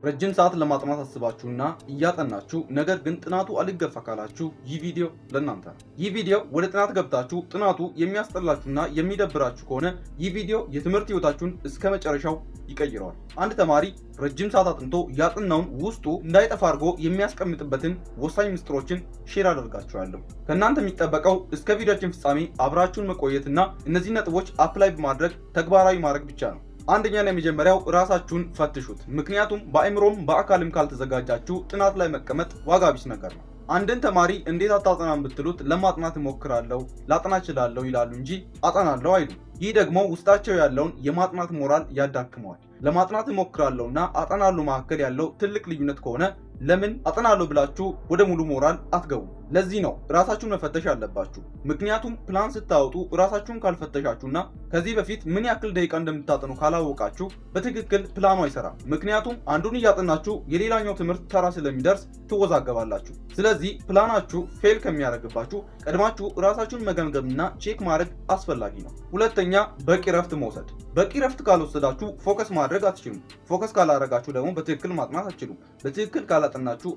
ረጅም ሰዓት ለማጥናት አስባችሁና እያጠናችሁ ነገር ግን ጥናቱ አልገፋ ካላችሁ ይህ ቪዲዮ ለእናንተ ነው። ይህ ቪዲዮ ወደ ጥናት ገብታችሁ ጥናቱ የሚያስጠላችሁና የሚደብራችሁ ከሆነ ይህ ቪዲዮ የትምህርት ህይወታችሁን እስከ መጨረሻው ይቀይረዋል። አንድ ተማሪ ረጅም ሰዓት አጥንቶ ያጥናውን ውስጡ እንዳይጠፋ አድርጎ የሚያስቀምጥበትን ወሳኝ ምስጢሮችን ሼር አደርጋችኋለሁ። ከእናንተ የሚጠበቀው እስከ ቪዲዮችን ፍጻሜ አብራችሁን መቆየትና እነዚህ ነጥቦች አፕላይ በማድረግ ተግባራዊ ማድረግ ብቻ ነው። አንደኛና የመጀመሪያው ራሳችሁን ፈትሹት። ምክንያቱም በአእምሮም በአካልም ካልተዘጋጃችሁ ጥናት ላይ መቀመጥ ዋጋ ቢስ ነገር ነው። አንድን ተማሪ እንዴት አታጠናም ብትሉት ለማጥናት እሞክራለሁ፣ ላጠና እችላለሁ ይላሉ እንጂ አጠናለሁ አይሉም። ይህ ደግሞ ውስጣቸው ያለውን የማጥናት ሞራል ያዳክመዋል። ለማጥናት እሞክራለሁና አጠናለሁ መካከል ያለው ትልቅ ልዩነት ከሆነ ለምን አጠናለሁ ብላችሁ ወደ ሙሉ ሞራል አትገቡ? ለዚህ ነው ራሳችሁን መፈተሽ አለባችሁ። ምክንያቱም ፕላን ስታወጡ ራሳችሁን ካልፈተሻችሁና ከዚህ በፊት ምን ያክል ደቂቃ እንደምታጠኑ ካላወቃችሁ በትክክል ፕላኑ አይሰራም። ምክንያቱም አንዱን እያጠናችሁ የሌላኛው ትምህርት ተራ ስለሚደርስ ትወዛገባላችሁ። ስለዚህ ፕላናችሁ ፌል ከሚያደርግባችሁ ቀድማችሁ ራሳችሁን መገምገምና ቼክ ማድረግ አስፈላጊ ነው። ሁለተኛ፣ በቂ ረፍት መውሰድ። በቂ ረፍት ካልወሰዳችሁ ፎከስ ማድረግ አትችሉም። ፎከስ ካላደረጋችሁ ደግሞ በትክክል ማጥናት አትችሉም። በትክክል ካላጠናችሁ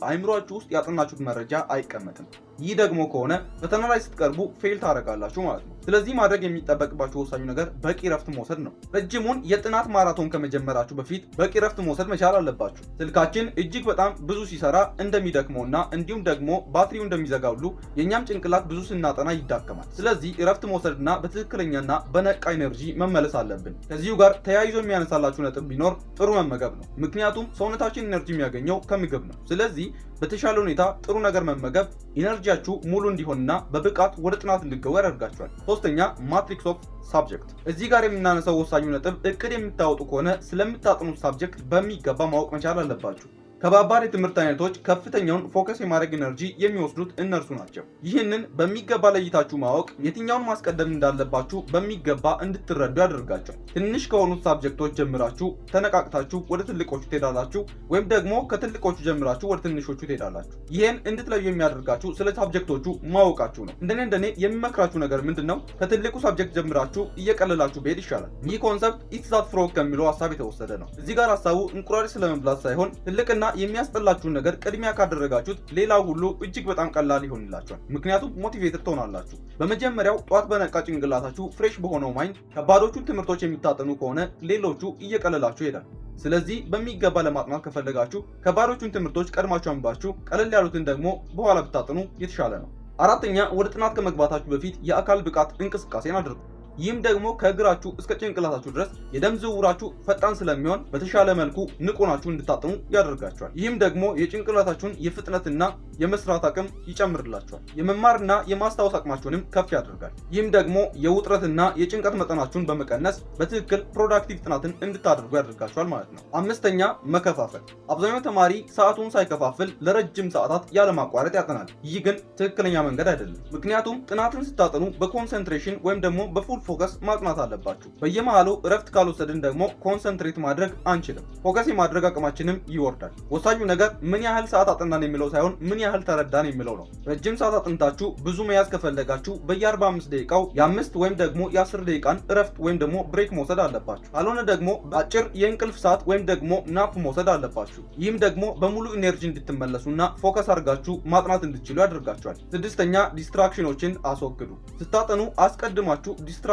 አይምሯችሁ ውስጥ ያጠናችሁት መረጃ አይቀመጥም። ይህ ደግሞ ከሆነ ፈተና ላይ ስትቀርቡ ፌል ታደርጋላችሁ ማለት ነው። ስለዚህ ማድረግ የሚጠበቅባችሁ ወሳኙ ነገር በቂ ረፍት መውሰድ ነው። ረጅሙን የጥናት ማራቶን ከመጀመራችሁ በፊት በቂ ረፍት መውሰድ መቻል አለባችሁ። ስልካችን እጅግ በጣም ብዙ ሲሰራ እንደሚደክመውና እንዲሁም ደግሞ ባትሪው እንደሚዘጋ ሁሉ የእኛም ጭንቅላት ብዙ ስናጠና ይዳከማል። ስለዚህ ረፍት መውሰድና በትክክለኛና በነቃ ኢነርጂ መመለስ አለብን። ከዚሁ ጋር ተያይዞ የሚያነሳላችሁ ነጥብ ቢኖር ጥሩ መመገብ ነው። ምክንያቱም ሰውነታችን ኢነርጂ የሚያገኘው ከምግብ ነው። ስለዚህ በተሻለ ሁኔታ ጥሩ ነገር መመገብ ኢነርጂያችሁ ሙሉ እንዲሆንና በብቃት ወደ ጥናት እንድትገቡ ያደርጋችኋል። ሶስተኛ፣ ማትሪክስ ኦፍ ሳብጀክት። እዚህ ጋር የምናነሳው ወሳኙ ነጥብ እቅድ የምታወጡ ከሆነ ስለምታጥኑት ሳብጀክት በሚገባ ማወቅ መቻል አለባችሁ። ከባባድ የትምህርት አይነቶች ከፍተኛውን ፎከስ የማድረግ ኢነርጂ የሚወስዱት እነርሱ ናቸው። ይህንን በሚገባ ለይታችሁ ማወቅ የትኛውን ማስቀደም እንዳለባችሁ በሚገባ እንድትረዱ ያደርጋቸዋል። ትንሽ ከሆኑት ሳብጀክቶች ጀምራችሁ ተነቃቅታችሁ ወደ ትልቆቹ ትሄዳላችሁ፣ ወይም ደግሞ ከትልቆቹ ጀምራችሁ ወደ ትንሾቹ ትሄዳላችሁ። ይህን እንድትለዩ የሚያደርጋችሁ ስለ ሳብጀክቶቹ ማወቃችሁ ነው። እንደኔ የሚመክራችሁ ነገር ምንድን ነው? ከትልቁ ሳብጀክት ጀምራችሁ እየቀለላችሁ ብሄድ ይሻላል። ይህ ኮንሰፕት ኢትስ ዛት ፍሮግ ከሚለው ሀሳብ የተወሰደ ነው። እዚህ ጋር ሀሳቡ እንቁራሪት ስለመብላት ሳይሆን ትልቅና የሚያስጠላችሁን ነገር ቅድሚያ ካደረጋችሁት ሌላው ሁሉ እጅግ በጣም ቀላል ይሆንላችኋል። ምክንያቱም ሞቲቬትድ ትሆናላችሁ። በመጀመሪያው ጧት በነቃ ጭንቅላታችሁ ፍሬሽ በሆነው ማይንድ ከባዶቹን ትምህርቶች የሚታጠኑ ከሆነ ሌሎቹ እየቀለላችሁ ይሄዳል። ስለዚህ በሚገባ ለማጥናት ከፈለጋችሁ ከባዶቹን ትምህርቶች ቀድማችሁ አንብባችሁ ቀለል ያሉትን ደግሞ በኋላ ብታጠኑ የተሻለ ነው። አራተኛ፣ ወደ ጥናት ከመግባታችሁ በፊት የአካል ብቃት እንቅስቃሴን አድርጉ። ይህም ደግሞ ከእግራችሁ እስከ ጭንቅላታችሁ ድረስ የደም ዝውውራችሁ ፈጣን ስለሚሆን በተሻለ መልኩ ንቁ ናችሁ እንድታጥኑ ያደርጋችኋል። ይህም ደግሞ የጭንቅላታችሁን የፍጥነትና የመስራት አቅም ይጨምርላችኋል። የመማርና የማስታወስ አቅማችሁንም ከፍ ያደርጋል። ይህም ደግሞ የውጥረትና የጭንቀት መጠናችሁን በመቀነስ በትክክል ፕሮዳክቲቭ ጥናትን እንድታደርጉ ያደርጋችኋል ማለት ነው። አምስተኛ፣ መከፋፈል። አብዛኛው ተማሪ ሰዓቱን ሳይከፋፍል ለረጅም ሰዓታት ያለማቋረጥ ያጠናል። ይህ ግን ትክክለኛ መንገድ አይደለም። ምክንያቱም ጥናትን ስታጠኑ በኮንሰንትሬሽን ወይም ደግሞ በፉል ፎከስ ማጥናት አለባችሁ። በየመሃሉ እረፍት ካልወሰድን ደግሞ ኮንሰንትሬት ማድረግ አንችልም። ፎከስ የማድረግ አቅማችንም ይወርዳል። ወሳኙ ነገር ምን ያህል ሰዓት አጠናን የሚለው ሳይሆን ምን ያህል ተረዳን የሚለው ነው። ረጅም ሰዓት አጥንታችሁ ብዙ መያዝ ከፈለጋችሁ በየ45 ደቂቃው የ5 ወይም ደግሞ የ10 ደቂቃን እረፍት ወይም ደግሞ ብሬክ መውሰድ አለባችሁ። ካልሆነ ደግሞ በአጭር የእንቅልፍ ሰዓት ወይም ደግሞ ናፕ መውሰድ አለባችሁ። ይህም ደግሞ በሙሉ ኢነርጂ እንድትመለሱና ፎከስ አድርጋችሁ ማጥናት እንድትችሉ ያደርጋችኋል። ስድስተኛ፣ ዲስትራክሽኖችን አስወግዱ። ስታጠኑ አስቀድማችሁ ዲስትራክሽኖችን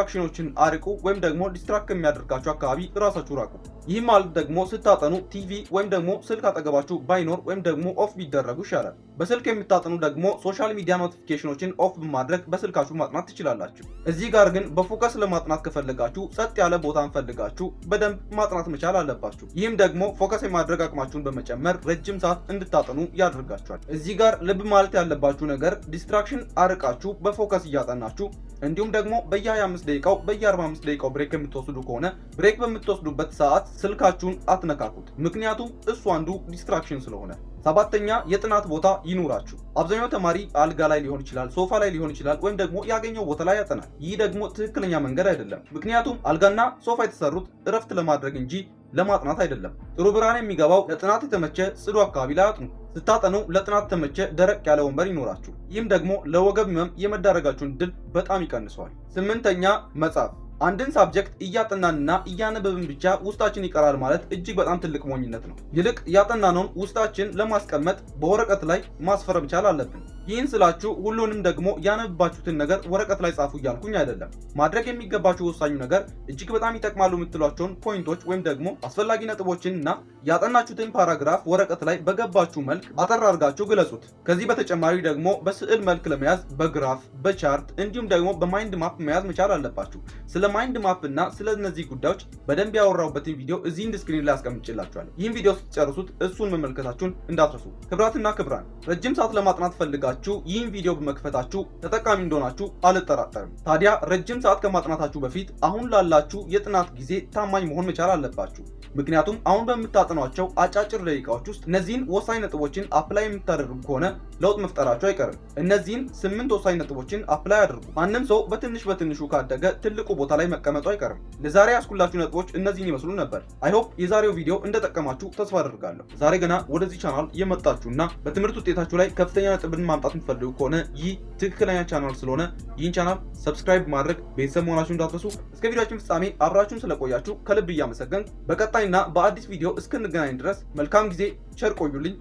አርቁ፣ ወይም ደግሞ ዲስትራክት ከሚያደርጋችሁ አካባቢ ራሳችሁ ራቁ። ይህ ማለት ደግሞ ስታጠኑ ቲቪ ወይም ደግሞ ስልክ አጠገባችሁ ባይኖር ወይም ደግሞ ኦፍ ቢደረጉ ይሻላል። በስልክ የምታጠኑ ደግሞ ሶሻል ሚዲያ ኖቲፊኬሽኖችን ኦፍ በማድረግ በስልካችሁ ማጥናት ትችላላችሁ። እዚህ ጋር ግን በፎከስ ለማጥናት ከፈለጋችሁ ጸጥ ያለ ቦታን ፈልጋችሁ በደንብ ማጥናት መቻል አለባችሁ። ይህም ደግሞ ፎከስ የማድረግ አቅማችሁን በመጨመር ረጅም ሰዓት እንድታጠኑ ያደርጋችኋል። እዚህ ጋር ልብ ማለት ያለባችሁ ነገር ዲስትራክሽን አርቃችሁ በፎከስ እያጠናችሁ እንዲሁም ደግሞ በየ25 ደቂቃው በየ45 ደቂቃው ብሬክ የምትወስዱ ከሆነ ብሬክ በምትወስዱበት ሰዓት ስልካችሁን አትነካኩት። ምክንያቱም እሱ አንዱ ዲስትራክሽን ስለሆነ። ሰባተኛ፣ የጥናት ቦታ ይኑራችሁ። አብዛኛው ተማሪ አልጋ ላይ ሊሆን ይችላል፣ ሶፋ ላይ ሊሆን ይችላል፣ ወይም ደግሞ ያገኘው ቦታ ላይ ያጠናል። ይህ ደግሞ ትክክለኛ መንገድ አይደለም። ምክንያቱም አልጋና ሶፋ የተሰሩት እረፍት ለማድረግ እንጂ ለማጥናት አይደለም። ጥሩ ብርሃን የሚገባው ለጥናት የተመቸ ጽዱ አካባቢ ላይ አጥኑ። ስታጠኑ ለጥናት የተመቸ ደረቅ ያለ ወንበር ይኖራችሁ። ይህም ደግሞ ለወገብ ህመም የመዳረጋችሁን እድል በጣም ይቀንሰዋል። ስምንተኛ፣ መጻፍ። አንድን ሳብጀክት እያጠናንና እያነበብን ብቻ ውስጣችን ይቀራል ማለት እጅግ በጣም ትልቅ ሞኝነት ነው። ይልቅ ያጠናነውን ውስጣችን ለማስቀመጥ በወረቀት ላይ ማስፈር መቻል አለብን። ይህን ስላችሁ ሁሉንም ደግሞ ያነባችሁትን ነገር ወረቀት ላይ ጻፉ እያልኩኝ አይደለም። ማድረግ የሚገባችሁ ወሳኙ ነገር እጅግ በጣም ይጠቅማሉ የምትሏቸውን ፖይንቶች ወይም ደግሞ አስፈላጊ ነጥቦችን እና ያጠናችሁትን ፓራግራፍ ወረቀት ላይ በገባችሁ መልክ አጠር አድርጋችሁ ግለጹት። ከዚህ በተጨማሪ ደግሞ በስዕል መልክ ለመያዝ በግራፍ በቻርት እንዲሁም ደግሞ በማይንድ ማፕ መያዝ መቻል አለባችሁ። ስለ ማይንድ ማፕ እና ስለ እነዚህ ጉዳዮች በደንብ ያወራሁበትን ቪዲዮ እዚህ እንድ ስክሪን ላይ አስቀምጬላችኋለሁ። ይህን ቪዲዮ ስትጨርሱት እሱን መመልከታችሁን እንዳትረሱ። ክብራትና ክብራን ረጅም ሰዓት ለማጥናት ፈልጋችሁ ይህን ቪዲዮ በመክፈታችሁ ተጠቃሚ እንደሆናችሁ አልጠራጠርም። ታዲያ ረጅም ሰዓት ከማጥናታችሁ በፊት አሁን ላላችሁ የጥናት ጊዜ ታማኝ መሆን መቻል አለባችሁ። ምክንያቱም አሁን በምታጠኗቸው አጫጭር ደቂቃዎች ውስጥ እነዚህን ወሳኝ ነጥቦችን አፕላይ የምታደርጉ ከሆነ ለውጥ መፍጠራችሁ አይቀርም። እነዚህን 8 ወሳኝ ነጥቦችን አፕላይ አድርጉ። ማንም ሰው በትንሹ ካደገ ትልቁ ቦታ ላይ መቀመጡ አይቀርም። ለዛሬ ያስኩላችሁ ነጥቦች እነዚህን ይመስሉ ነበር። አይሆፕ የዛሬው ቪዲዮ እንደጠቀማችሁ ተስፋ አደርጋለሁ። ዛሬ ገና ወደዚህ ቻናል የመጣችሁና በትምህርት ውጤታችሁ ላይ ከፍተኛ ነጥብን ማምጣት የምትፈልጉ ከሆነ ይህ ትክክለኛ ቻናል ስለሆነ ይህን ቻናል ሰብስክራይብ ማድረግ ቤተሰብ መሆናችሁን እንዳትረሱ። እስከ ቪዲዮአችን ፍጻሜ አብራችሁን ስለቆያችሁ ከልብ እያመሰገንኩ በቀጣይና በአዲስ ቪዲዮ እስክንገናኝ ድረስ መልካም ጊዜ፣ ቸር ቆዩልኝ።